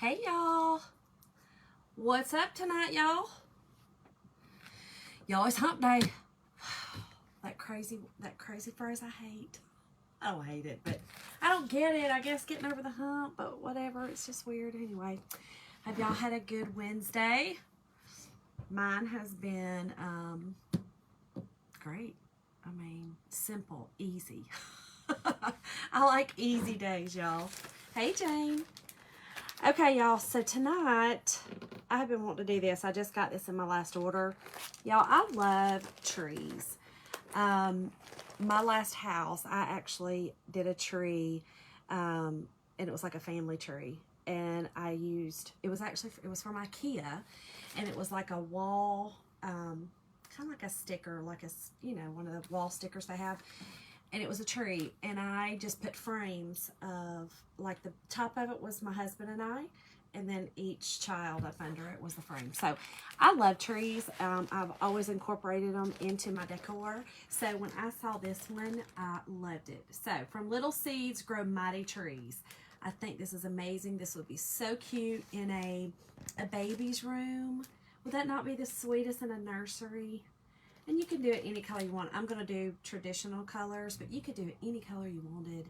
Hey y'all, what's up tonight, y'all? Y'all, it's hump day. That crazy phrase I hate. I don't hate it, but I don't get it. I guess getting over the hump, but whatever. It's just weird anyway. Have y'all had a good Wednesday? Mine has been great. I mean, simple, easy. I like easy days, y'all. Hey, Jane. Okay, y'all, so tonight, I've been wanting to do this. I just got this in my last order. Y'all, I love trees. My last house, I actually did a tree, and it was like a family tree. And it was from IKEA, and it was like a wall, kind of like a sticker, like one of the wall stickers they have. And it was a tree, and I just put frames of, like, the top of it was my husband and I, and then each child up under it was the frame. So I love trees. I've always incorporated them into my decor. So when I saw this one, I loved it. So from little seeds grow mighty trees. I think this is amazing. This would be so cute in a baby's room. Would that not be the sweetest in a nursery? And you can do it any color you want. I'm going to do traditional colors, but you could do it any color you wanted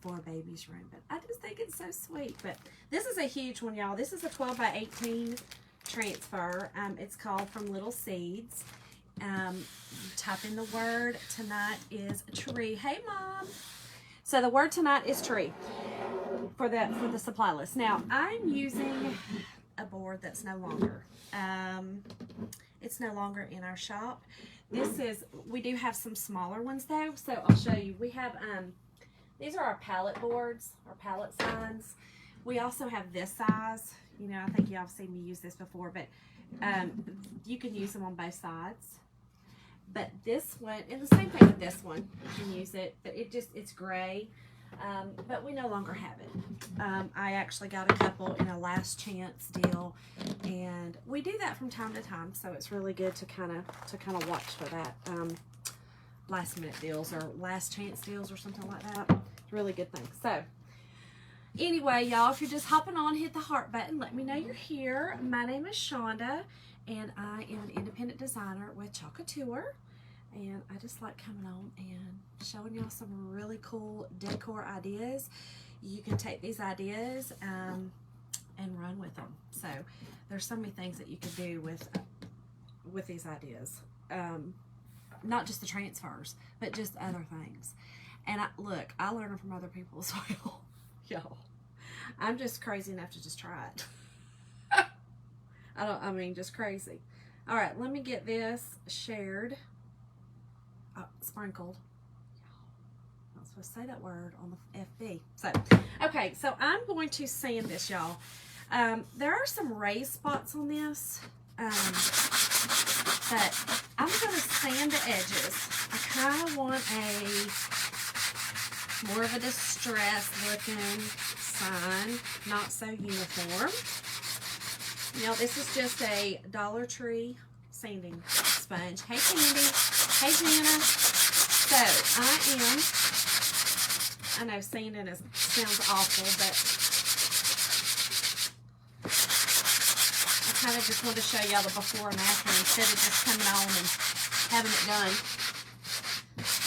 for a baby's room. But I just think it's so sweet. But this is a huge one, y'all. This is a 12 by 18 transfer. It's called From Little Seeds. Type in the word. Tonight is tree. Hey, Mom. So the word tonight is tree for the supply list. Now, I'm using a board that's no longer. It's no longer in our shop. We do have some smaller ones though, so I'll show you. We have, these are our pallet boards, our pallet signs. We also have this size. You know, I think y'all have seen me use this before, but you can use them on both sides. But this one, and the same thing with this one, you can use it, but it's gray. But we no longer have it. I actually got a couple in a last chance deal, and we do that from time to time. So it's really good to kind of watch for that last minute deals or last chance deals or something like that. It's a really good thing. So anyway, y'all, if you're just hopping on, hit the heart button. Let me know you're here. My name is Shonda, and I am an independent designer with Chalkatour. And I just like coming on and showing y'all some really cool decor ideas. You can take these ideas and run with them. So there's so many things that you can do with these ideas. Not just the transfers, but just other things. And I learn them from other people as well. Y'all, I'm just crazy enough to just try it. Just crazy. All right, let me get this shared. Sprinkled. I'm not supposed to say that word on the FB. So, okay, so I'm going to sand this, y'all. There are some raised spots on this, but I'm going to sand the edges. I kind of want more of a distressed looking sign, not so uniform. Now, this is just a Dollar Tree sanding sponge. Hey, Candy. Hey, Jana. So, I know sanding sounds awful, but I kind of just want to show y'all the before and after instead of just coming on and having it done.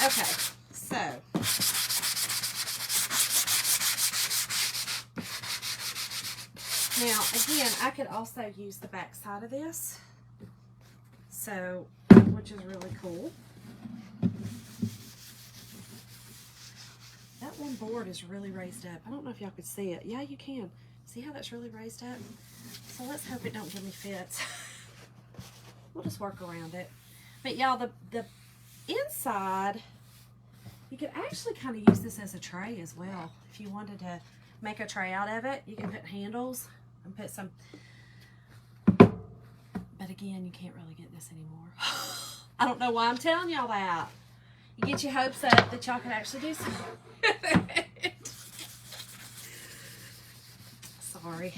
Okay, so. Now, again, I could also use the back side of this, so, which is really cool. That one board is really raised up. I don't know if y'all could see it. Yeah, you can. See how that's really raised up? So let's hope it don't give me fits. We'll just work around it. But y'all, the inside, you could actually kind of use this as a tray as well. If you wanted to make a tray out of it, you can put handles and put some. But again, you can't really get this anymore. I don't know why I'm telling y'all that. You get your hopes up that y'all can actually do something with it. Sorry.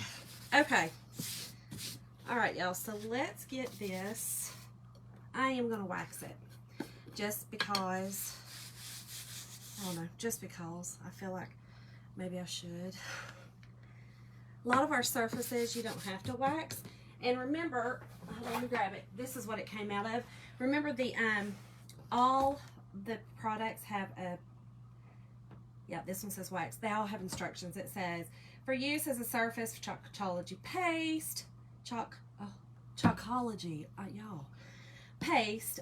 Okay. All right, y'all. So let's get this. I am going to wax it. Just because. I don't know. Just because. I feel like maybe I should. A lot of our surfaces you don't have to wax. And remember, let me grab it. This is what it came out of. Remember the all the products have a, yeah, this one says wax. They all have instructions. It says for use as a surface for Chalkology paste, Chalkology, y'all. Paste,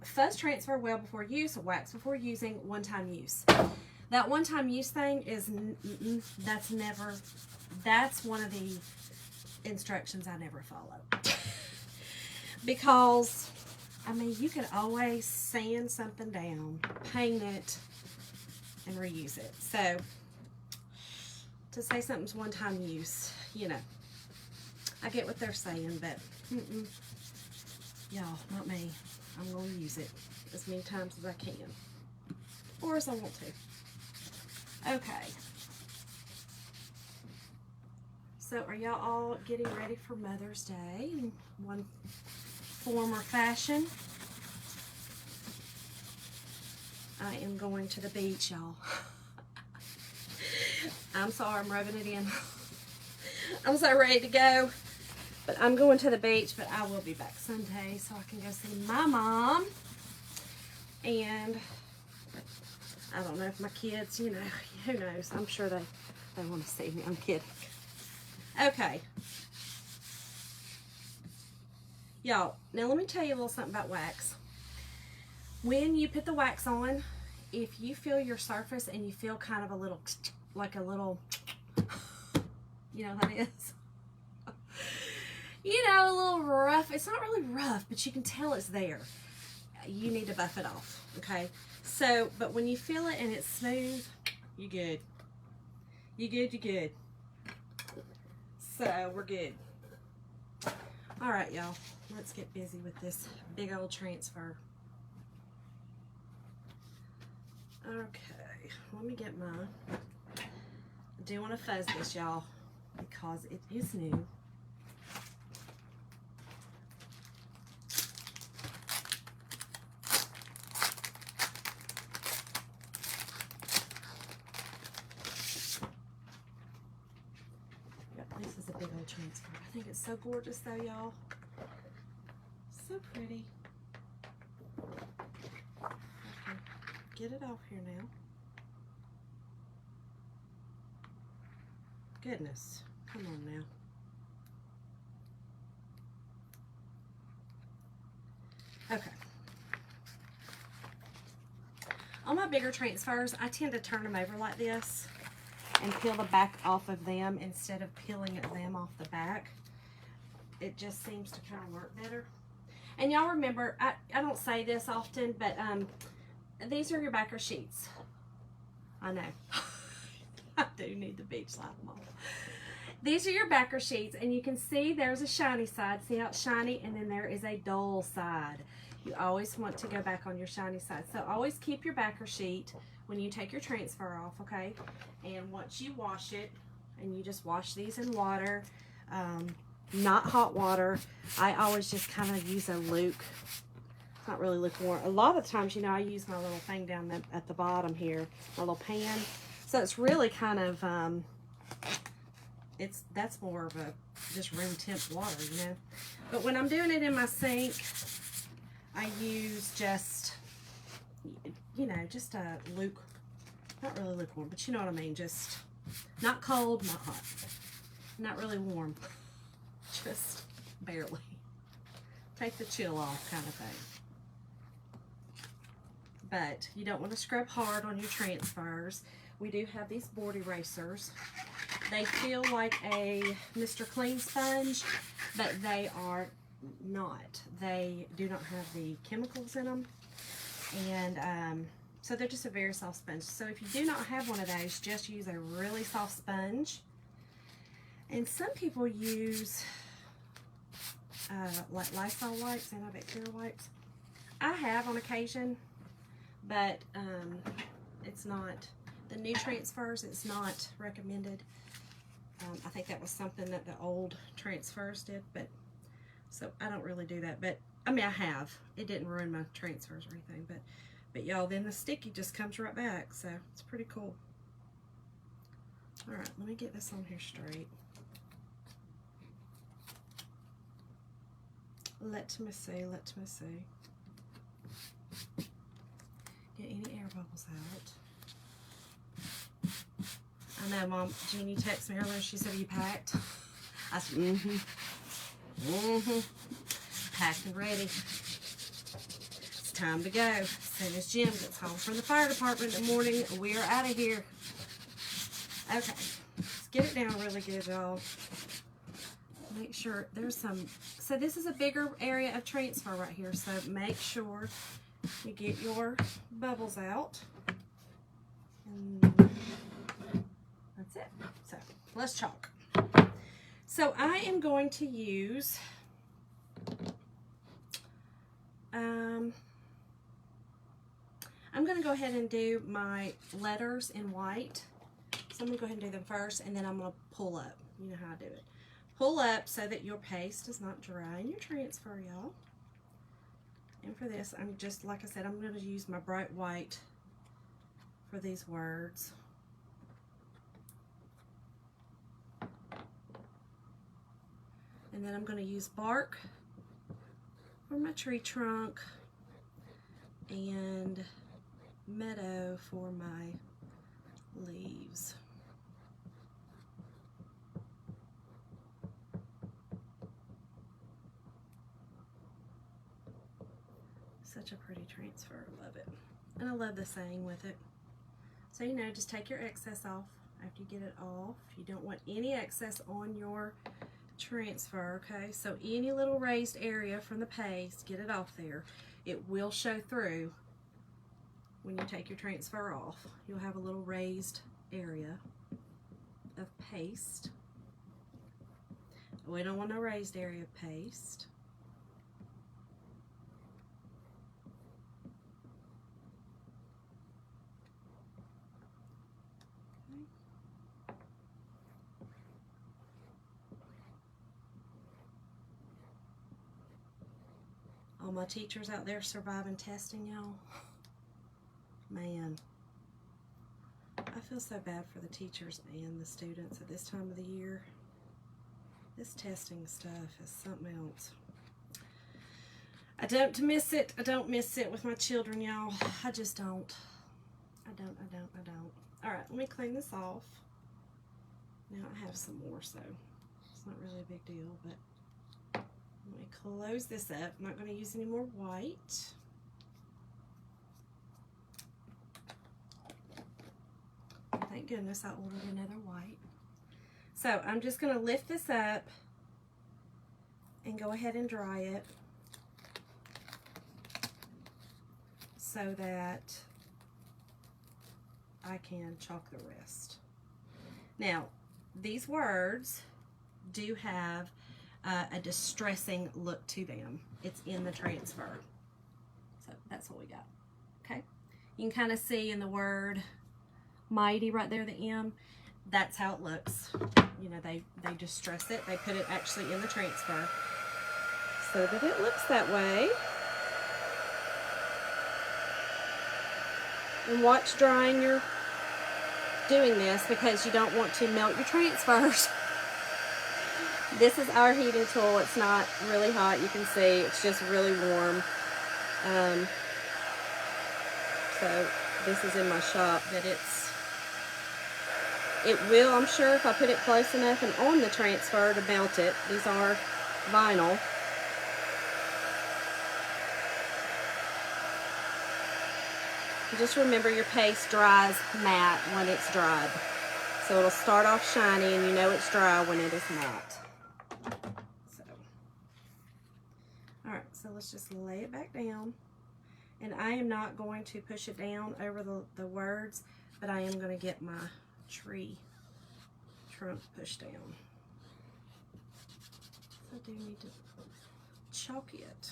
fuzz transfer well before use, wax before using, one-time use. That one-time use thing is, that's one of the instructions I never follow. Because, I mean, you can always sand something down, paint it, and reuse it. So, to say something's one-time use, you know, I get what they're saying, but, y'all, not me. I'm going to use it as many times as I can. Or as I want to. Okay. So are y'all all getting ready for Mother's Day in one form or fashion? I am going to the beach, y'all. I'm sorry, I'm rubbing it in. I'm so ready to go. But I'm going to the beach, but I will be back Sunday so I can go see my mom. And I don't know if my kids, you know, who knows. I'm sure they want to see me. I'm kidding. Okay. Y'all, now let me tell you a little something about wax. When you put the wax on, if you feel your surface and you feel kind of a little, like a little, you know what that is? You know, a little rough. It's not really rough, but you can tell it's there. You need to buff it off, okay? So, but when you feel it and it's smooth, you good. You good, you good. So, we're good. All right, y'all. Let's get busy with this big old transfer. Okay, let me get mine. I do want to fuzz this, y'all, because it is new. This is a big old transfer. I think it's so gorgeous though, y'all. So pretty. Okay, get it off here now. Goodness, come on now. Okay. On my bigger transfers, I tend to turn them over like this and peel the back off of them instead of peeling them off the back. It just seems to kind of work better. And y'all remember, I don't say this often, but these are your backer sheets. I know. I do need the beach light them off. These are your backer sheets, and you can see there's a shiny side. See how it's shiny? And then there is a dull side. You always want to go back on your shiny side. So always keep your backer sheet when you take your transfer off, okay? And once you wash it, and you just wash these in water, not hot water. I always just kind of use a luke. It's not really lukewarm. A lot of times, you know, I use my little thing down at the bottom here, my little pan. So it's really kind of, that's more of a just room temp water, you know. But when I'm doing it in my sink, I use just, you know, just a luke, not really lukewarm, but you know what I mean. Just not cold, not hot, not really warm, just barely. Take the chill off kind of thing. But you don't want to scrub hard on your transfers. We do have these board erasers. They feel like a Mr. Clean sponge, but they are not. They do not have the chemicals in them. And so they're just a very soft sponge. So if you do not have one of those, just use a really soft sponge. And some people use like Lysol wipes, antibacterial wipes. I have on occasion, but it's not, the new transfers, it's not recommended. I think that was something that the old transfers did, but so I don't really do that. But I mean, I have. It didn't ruin my transfers or anything, but y'all, then the sticky just comes right back, so it's pretty cool. All right, let me get this on here straight. Let me see. Get any air bubbles out. I know, Mom. Jeannie texted me earlier. She said, "Are you packed?" I said, packed and ready. It's time to go. As soon as Jim gets home from the fire department in the morning, we are out of here. Okay, let's get it down really good, y'all. Make sure there's some. So this is a bigger area of transfer right here. So make sure you get your bubbles out. And that's it. So let's chalk. So I am going to use I'm going to go ahead and do my letters in white. So I'm going to go ahead and do them first, and then I'm going to pull up. You know how I do it. Pull up so that your paste is not dry in your transfer, y'all. And for this, I'm just, like I said, I'm going to use my bright white for these words. And then I'm going to use bark for my tree trunk and meadow for my leaves. Such a pretty transfer. I love it. And I love the saying with it. So, you know, just take your excess off after you get it off. You don't want any excess on your transfer, okay? So any little raised area from the paste, get it off there. It will show through when you take your transfer off. You'll have a little raised area of paste. We don't want no raised area of paste. All my teachers out there surviving testing, y'all. Man, I feel so bad for the teachers and the students at this time of the year. This testing stuff is something else. I don't miss it. I don't miss it with my children, y'all. I just don't. I don't. All right, let me clean this off. Now I have some more, so it's not really a big deal, but let me close this up. I'm not going to use any more white. Thank goodness I ordered another white. So I'm just going to lift this up and go ahead and dry it so that I can chalk the rest. Now, these words do have a distressing look to them. It's in the transfer. So that's what we got. Okay. You can kind of see in the word mighty right there, the M. That's how it looks. You know, they distress it. They put it actually in the transfer so that it looks that way. And watch drying your doing this because you don't want to melt your transfers. This is our heating tool. It's not really hot. You can see it's just really warm. So this is in my shop, but it will, I'm sure, if I put it close enough and on the transfer to melt it. These are vinyl. Just remember your paste dries matte when it's dried. So it'll start off shiny and you know it's dry when it is matte. So, alright, so let's just lay it back down. And I am not going to push it down over the words, but I am going to get my tree trunk pushed down. So I do need to chalk it.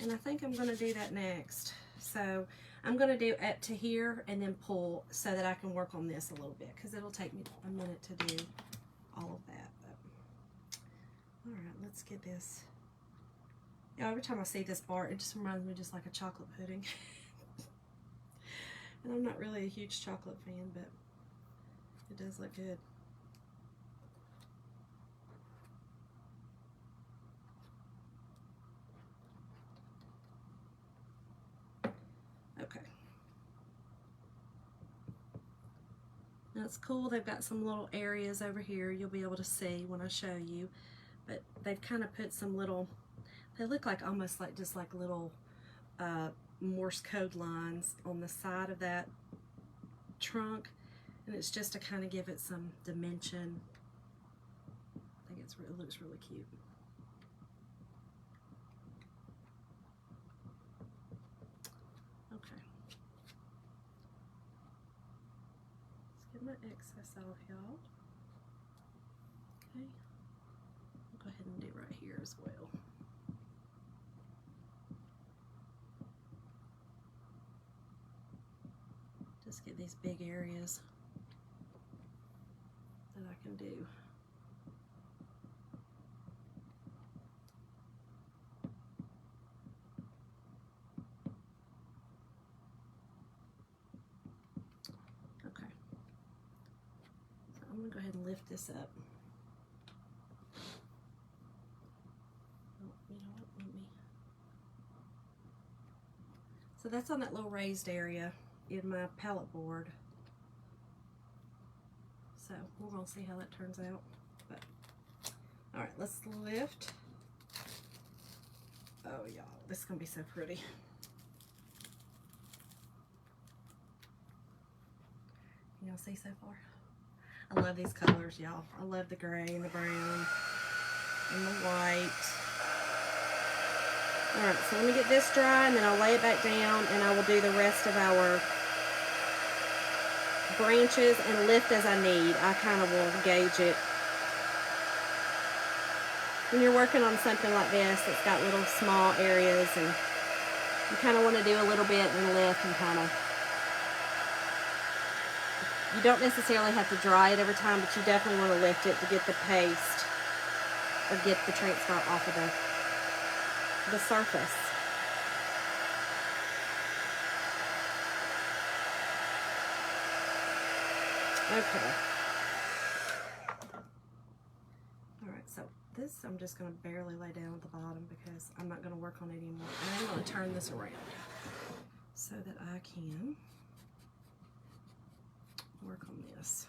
And I think I'm going to do that next. So I'm going to do up to here and then pull so that I can work on this a little bit because it'll take me a minute to do all of that. But, all right, let's get this. You know, every time I see this bar, it just reminds me just like a chocolate pudding. And I'm not really a huge chocolate fan, but it does look good. That's cool. They've got some little areas over here you'll be able to see when I show you. But they've kind of put some little, they look like almost like just like little Morse code lines on the side of that trunk. And it's just to kind of give it some dimension. I think it looks really cute. Okay. Let's get my excess off, y'all. Okay. I'll go ahead and do right here as well. Just get these big areas that I can do. Okay. So I'm gonna go ahead and lift this up. Oh, you know what? Let me. So that's on that little raised area in my palette board. So we're gonna see how that turns out. But all right, let's lift. Oh y'all, this is gonna be so pretty. Y'all see so far? I love these colors, y'all. I love the gray and the brown and the white. All right, so let me get this dry and then I'll lay it back down and I will do the rest of our branches and lift as I need. I kind of will gauge it. When you're working on something like this, it's got little small areas and you kind of want to do a little bit and lift and kind of, you don't necessarily have to dry it every time, but you definitely want to lift it to get the paste or get the transfer off of the surface. Okay. Alright, so this I'm just going to barely lay down at the bottom because I'm not going to work on it anymore. And I'm going to turn this around so that I can work on this.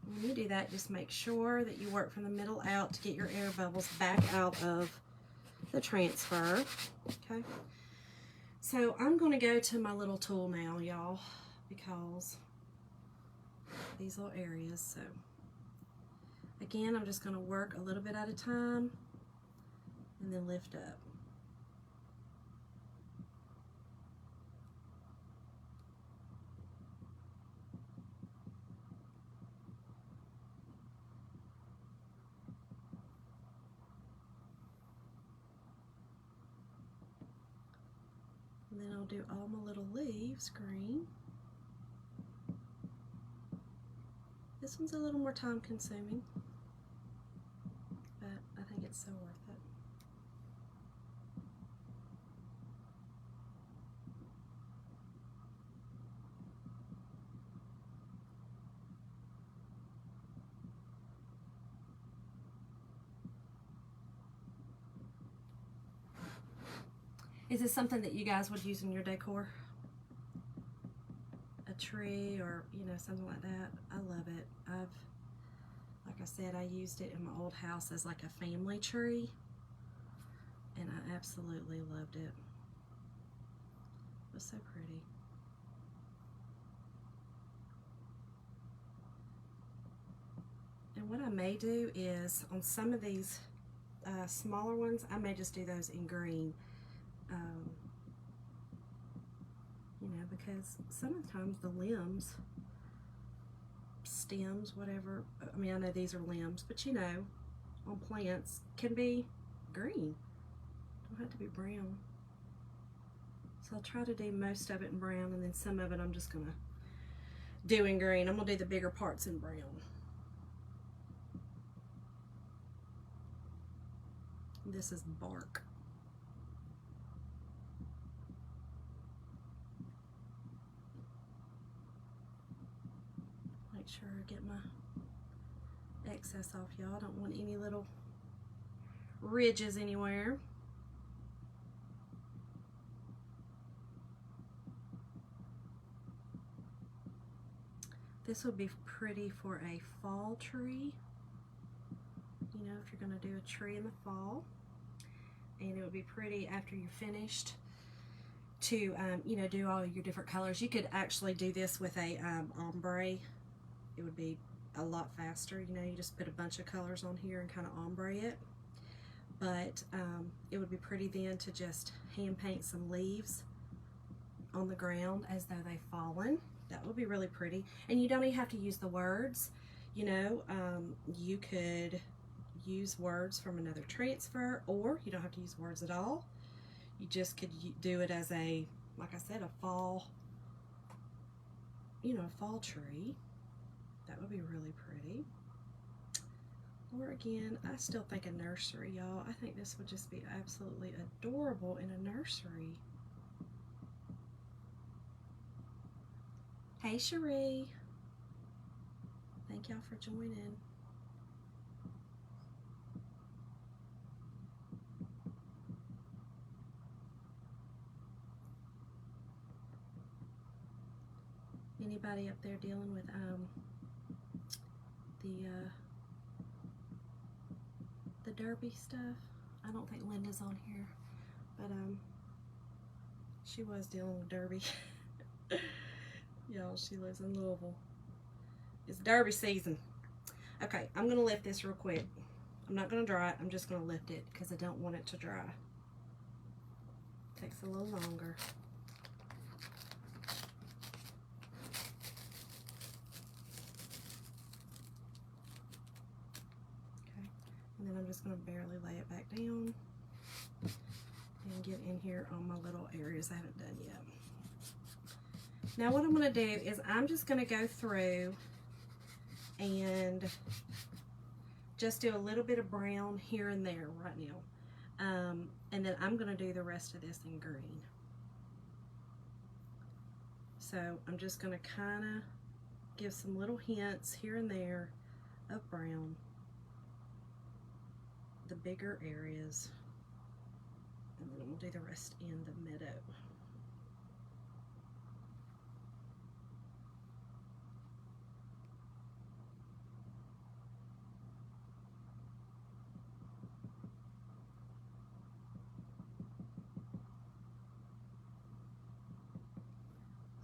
When you do that, just make sure that you work from the middle out to get your air bubbles back out of the transfer. Okay. So I'm going to go to my little tool now, y'all, because these little areas. So again, I'm just going to work a little bit at a time and then lift up. And then I'll do all my little leaves green. This one's a little more time consuming, but I think it's so worth it. Is this something that you guys would use in your decor? A tree or, you know, something like that? I love it. Like I said, I used it in my old house as like a family tree, and I absolutely loved it. It was so pretty. And what I may do is, on some of these smaller ones, I may just do those in green. You know, because sometimes the limbs, stems, whatever, I mean, I know these are limbs, but you know, on plants can be green. Don't have to be brown. So I'll try to do most of it in brown, and then some of it I'm just gonna do in green. I'm gonna do the bigger parts in brown. This is bark. Make sure I get my excess off, y'all. I don't want any little ridges anywhere. This would be pretty for a fall tree. You know, if you're going to do a tree in the fall. And it would be pretty after you're finished to, you know, do all your different colors. You could actually do this with a ombre. It would be a lot faster. You know, you just put a bunch of colors on here and kind of ombre it. But it would be pretty then to just hand paint some leaves on the ground as though they've fallen. That would be really pretty. And you don't even have to use the words. You know, you could use words from another transfer, or you don't have to use words at all. You just could do it as a, like I said, a fall, you know, a fall tree. That would be really pretty. Or again, I still think a nursery, y'all. I think this would just be absolutely adorable in a nursery. Hey, Cherie. Thank y'all for joining. Anybody up there dealing with the derby stuff? I don't think Linda's on here, but she was dealing with derby. Y'all, she lives in Louisville. It's derby season. Okay, I'm gonna lift this real quick. I'm not gonna dry it. I'm just gonna lift it because I don't want it to dry. Takes a little longer. And then I'm just going to barely lay it back down and get in here on my little areas I haven't done yet. Now what I'm going to do is I'm just going to go through and just do a little bit of brown here and there right now. And then I'm going to do the rest of this in green. So I'm just going to kind of give some little hints here and there of brown. The bigger areas, and then we'll do the rest in the meadow.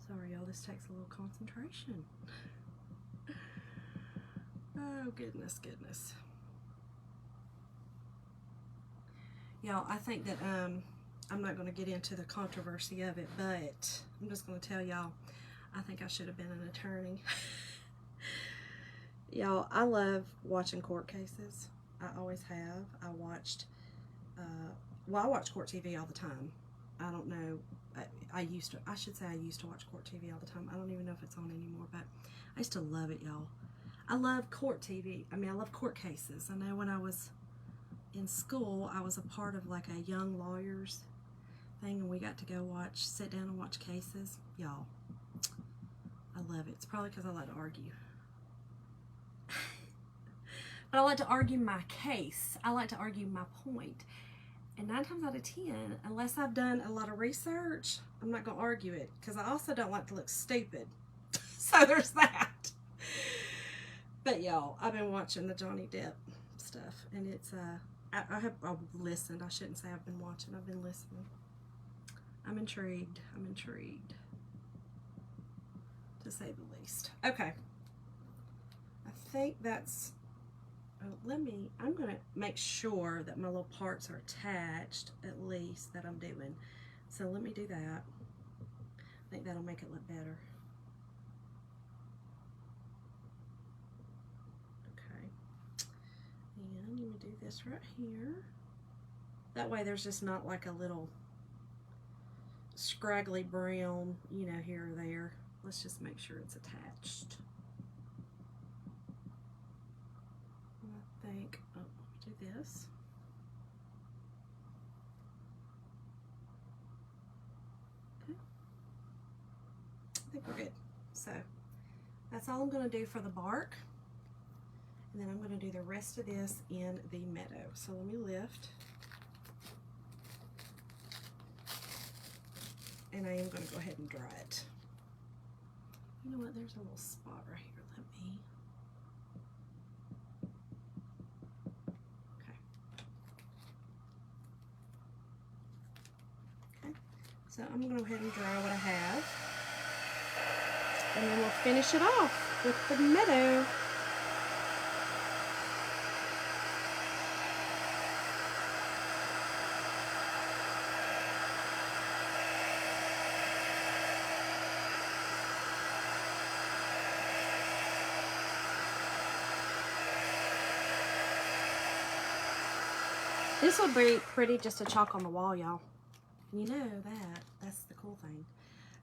Sorry y'all, this takes a little concentration. Oh goodness, goodness. Y'all, I think that I'm not going to get into the controversy of it, but I'm just going to tell y'all, I think I should have been an attorney. Y'all, I love watching court cases. I always have. I watched, well, I watch court TV all the time. I don't know, I should say I used to watch court TV all the time. I don't even know if it's on anymore, but I used to love it, y'all. I love court TV. I mean, I love court cases. I know when I was in school, I was a part of like a young lawyers thing, and we got to go sit down and watch cases. Y'all, I love it. It's probably because I like to argue. But I like to argue my case. I like to argue my point. And 9 times out of 10, unless I've done a lot of research, I'm not going to argue it, because I also don't like to look stupid. So there's that. But y'all, I've been watching the Johnny Depp stuff, and it's I've listened. I shouldn't say I've been watching. I've been listening. I'm intrigued. I'm intrigued, to say the least. Okay. I think that's, I'm going to make sure that my little parts are attached, at least, that I'm doing. So let me do that. I think that'll make it look better. And let me do this right here. That way there's just not like a little scraggly brown, you know, here or there. Let's just make sure it's attached. And I think, oh, let me do this. Okay. I think we're good. So that's all I'm going to do for the bark. And then I'm going to do the rest of this in the meadow. So let me lift. And I am going to go ahead and dry it. You know what? There's a little spot right here. Let me. Okay. So I'm going to go ahead and dry what I have. And then we'll finish it off with the meadow. This will be pretty just a chalk on the wall, y'all. You know that. That's the cool thing.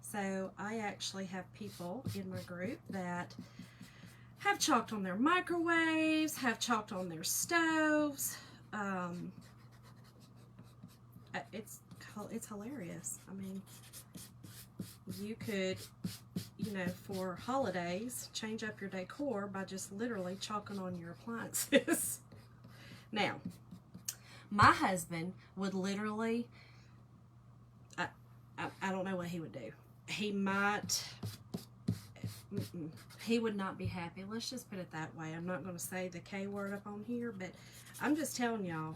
So I actually have people in my group that have chalked on their microwaves, have chalked on their stoves. It's hilarious. I mean, you could, you know, for holidays, change up your decor by just literally chalking on your appliances. Now, my husband would literally, I don't know what he would do. He might, he would not be happy. Let's just put it that way. I'm not going to say the K word up on here, but I'm just telling y'all,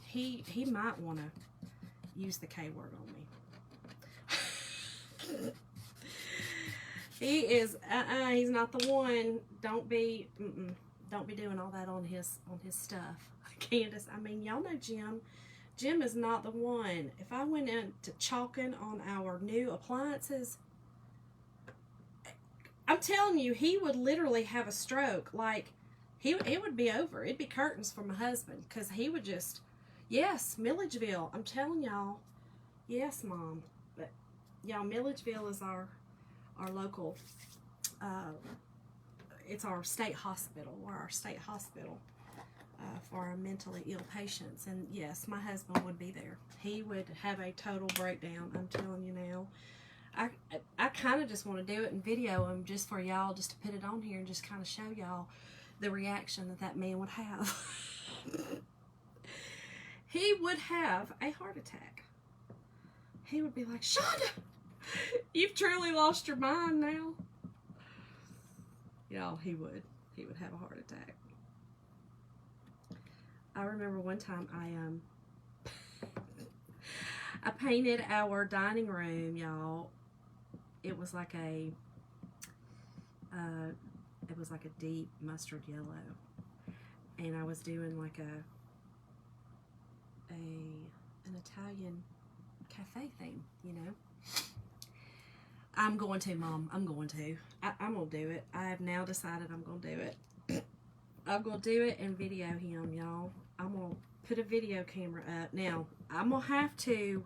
he might want to use the K word on me. He is, he's not the one. Don't be doing all that on his stuff. Candace, I mean, y'all know Jim. Jim is not the one. If I went into chalking on our new appliances, I'm telling you, he would literally have a stroke. Like, it would be over. It'd be curtains for my husband, because he would just, yes, Milledgeville. I'm telling y'all, yes, Mom. But y'all, Milledgeville is our local, it's our state hospital. We're our state hospital for our mentally ill patients. And yes, my husband would be there. He would have a total breakdown, I'm telling you now. I kind of just want to do it and video him just for y'all, just to put it on here and just kind of show y'all the reaction that man would have. He would have a heart attack. He would be like, Shonda, you've truly lost your mind now. Y'all, he would have a heart attack. I remember one time I painted our dining room, y'all. It was like a deep mustard yellow, and I was doing like an Italian cafe thing, you know. I'm going to, Mom. I'm going to. I'm going to do it. I have now decided I'm going to do it. I'm going to do it and video him, y'all. I'm going to put a video camera up. Now, I'll have to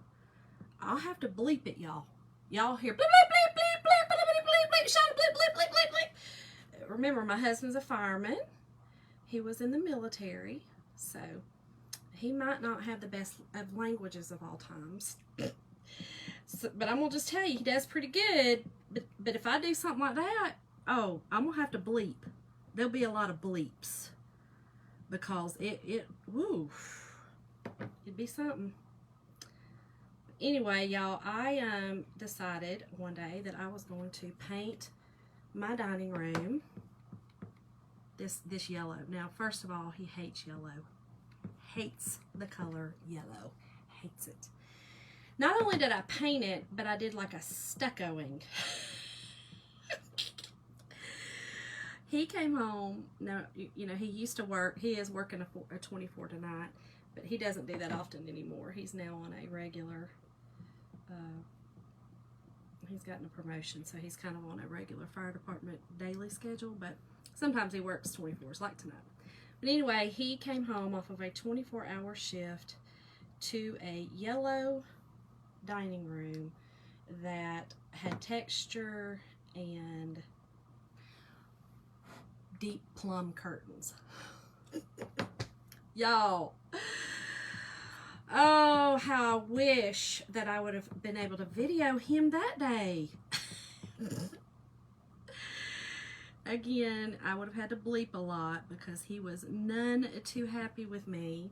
bleep it, y'all. Y'all hear bleep, bleep, bleep, bleep, bleep, bleep, bleep, bleep, shut bleep, bleep, bleep, bleep, bleep. Remember, my husband's a fireman. He was in the military, so he might not have the best of languages of all times. So, but I'm going to just tell you, he does pretty good. But if I do something like that, oh, I'm going to have to bleep. There'll be a lot of bleeps. Because woo, it'd be something. Anyway, y'all, I decided one day that I was going to paint my dining room this yellow. Now, first of all, he hates yellow. Hates the color yellow. Hates it. Not only did I paint it, but I did like a stuccoing. He came home. Now, you know, he used to work. He is working a 24 tonight, but he doesn't do that often anymore. He's now on a regular, he's gotten a promotion, so he's kind of on a regular fire department daily schedule, but sometimes he works 24s, like tonight. But anyway, he came home off of a 24-hour shift to a yellow dining room that had texture and deep plum curtains. Y'all, oh, how I wish that I would have been able to video him that day. Again, I would have had to bleep a lot because he was none too happy with me.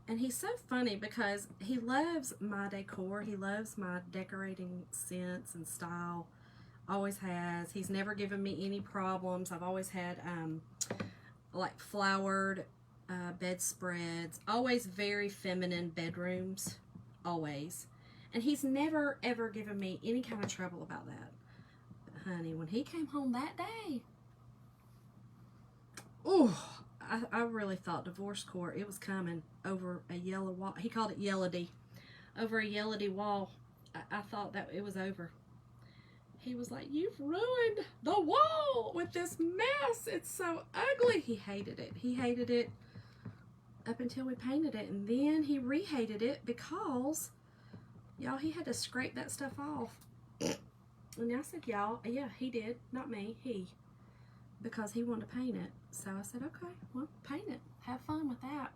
And he's so funny because he loves my decor. He loves my decorating sense and style. Always has. He's never given me any problems. I've always had like flowered bedspreads. Always very feminine bedrooms. Always. And he's never ever given me any kind of trouble about that. But honey, when he came home that day, ooh, I really thought divorce court, it was coming over a yellow wall. He called it yellowdy. Over a yellowdy wall. I thought that it was over. He was like, you've ruined the wall with this mess. It's so ugly. He hated it. He hated it up until we painted it. And then he re-hated it because, y'all, he had to scrape that stuff off. And I said, y'all, yeah, he did. Not me. He. Because he wanted to paint it. So I said, okay, well, paint it. Have fun with that.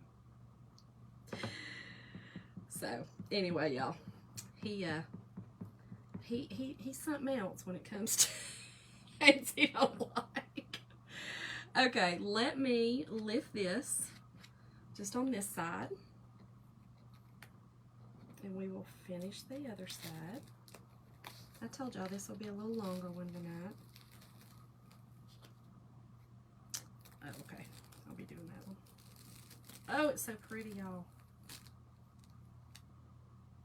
So, anyway, y'all, he's something else when it comes to things he don't like. Okay, let me lift this just on this side. And we will finish the other side. I told y'all this will be a little longer one tonight. Oh, okay. I'll be doing that one. Oh, it's so pretty, y'all.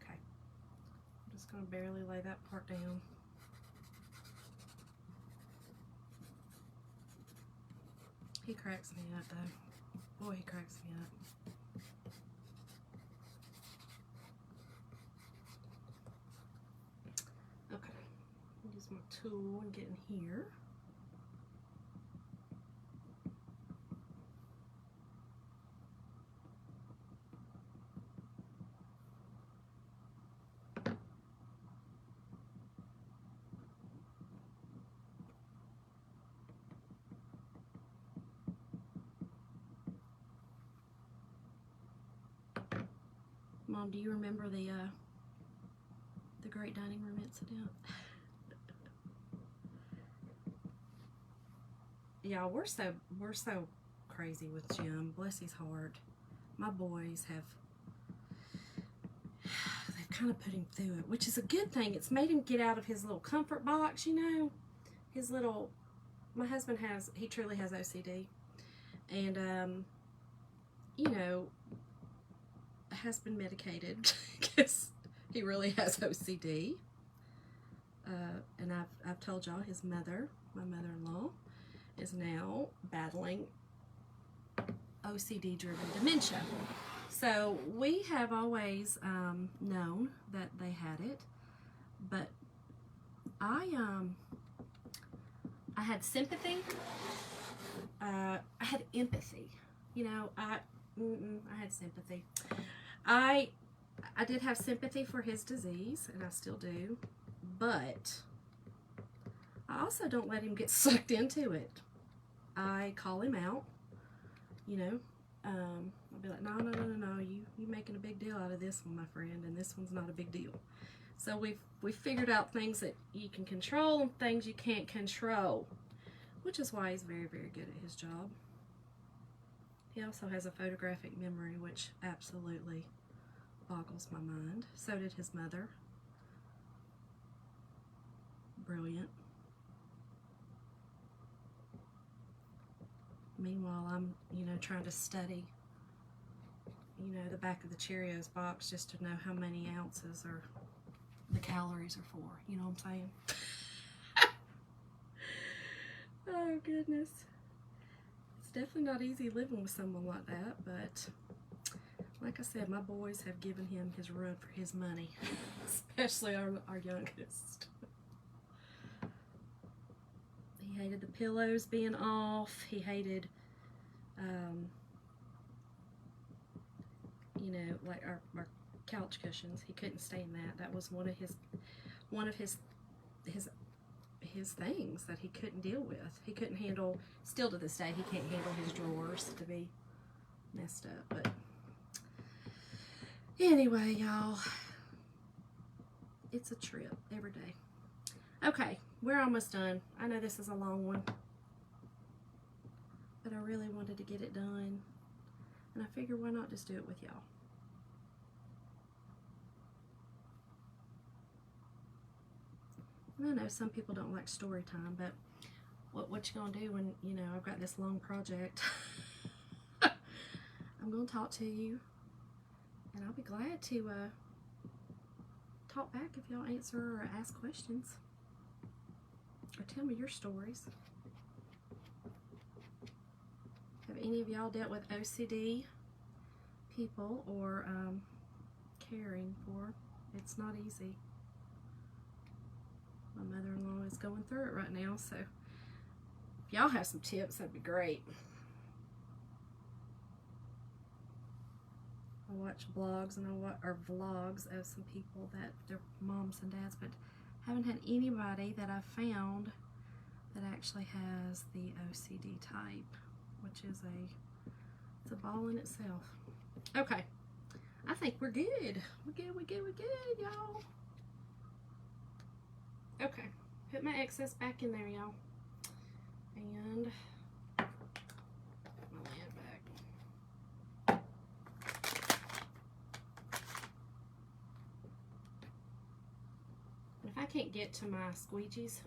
Okay. I'm just going to barely lay that part down. He cracks me up, though. Boy, he cracks me up. Okay. I'll use my tool and get in here. Mom, do you remember the great dining room incident? Y'all, we're so crazy with Jim. Bless his heart. My boys they've kind of put him through it, which is a good thing. It's made him get out of his little comfort box, you know. His little, my husband he truly has OCD. And, you know, has been medicated because he really has OCD. And I've told y'all his mother, my mother-in-law, is now battling OCD-driven dementia. So we have always known that they had it, but I had sympathy. I had empathy. You know, I had sympathy. I did have sympathy for his disease, and I still do, but I also don't let him get sucked into it. I call him out, you know. I'll be like, no, you making a big deal out of this one, my friend, and this one's not a big deal. So we've figured out things that you can control and things you can't control, which is why he's very, very good at his job. He also has a photographic memory, which absolutely boggles my mind. So did his mother. Brilliant. Meanwhile, I'm, you know, trying to study, you know, the back of the Cheerios box just to know how many ounces or the calories are for. You know what I'm saying? Oh, goodness. It's definitely not easy living with someone like that, but like I said, my boys have given him his run for his money, especially our youngest. He hated the pillows being off. He hated, you know, like our couch cushions. He couldn't stand that. That was one of his things that he couldn't deal with. He couldn't handle. Still to this day, he can't handle his drawers to be messed up. But anyway, y'all, it's a trip every day. Okay, we're almost done. I know this is a long one, but I really wanted to get it done, and I figured why not just do it with y'all. I know some people don't like story time, but what you gonna do when, you know, I've got this long project? I'm gonna talk to you, and I'll be glad to talk back if y'all answer or ask questions, or tell me your stories. Have any of y'all dealt with OCD people or caring for? It's not easy. My mother-in-law is going through it right now, so if y'all have some tips, that'd be great. I watch blogs and or vlogs of some people that their moms and dads, but haven't had anybody that I've found that actually has the OCD type, which is it's a ball in itself. Okay, I think we're good. We're good, y'all. Okay, put my excess back in there, y'all. And my lid back. If I can't get to my squeegees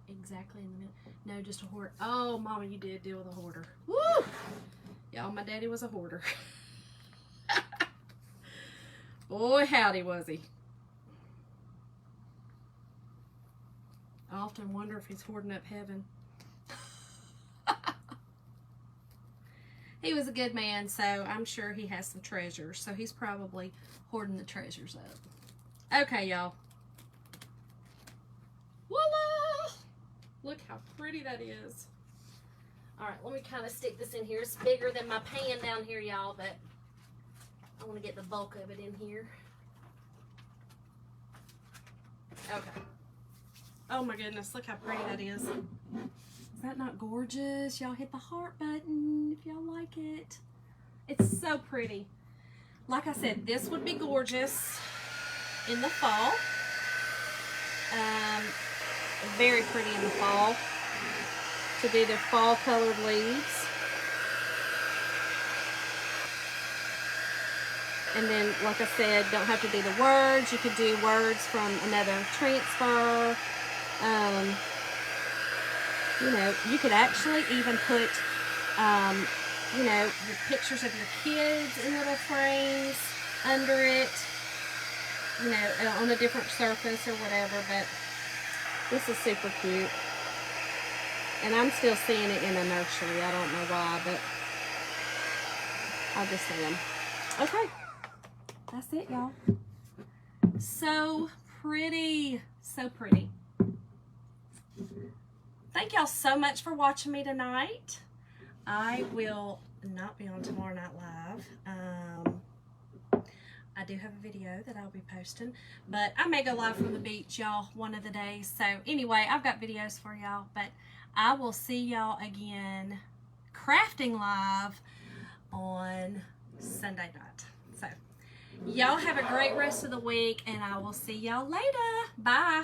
exactly in the middle, no, just a hoarder. Oh, Mama, you did deal with a hoarder. Woo! Y'all, my daddy was a hoarder. Boy, howdy was he. I often wonder if he's hoarding up heaven. He was a good man, so I'm sure he has some treasures. So he's probably hoarding the treasures up. Okay, y'all. Voila! Look how pretty that is. All right, let me kind of stick this in here. It's bigger than my pan down here, y'all, but I want to get the bulk of it in here. Okay. Oh my goodness, look how pretty that is. Is that not gorgeous? Y'all hit the heart button if y'all like it. It's so pretty. Like I said, this would be gorgeous in the fall. Very pretty in the fall to do the fall colored leaves. And then, like I said, don't have to do the words. You could do words from another transfer. You know, you could actually even put, you know, the pictures of your kids in little frames under it, you know, on a different surface or whatever, but this is super cute. And I'm still seeing it in a nursery. I don't know why, but I just see them. Okay, that's it, y'all. So pretty, so pretty. Thank y'all so much for watching me tonight. I will not be on Tomorrow Night Live. I do have a video that I'll be posting, but I may go live from the beach, y'all, one of the days. So anyway, I've got videos for y'all, but I will see y'all again crafting live on Sunday night. So y'all have a great rest of the week, and I will see y'all later. Bye.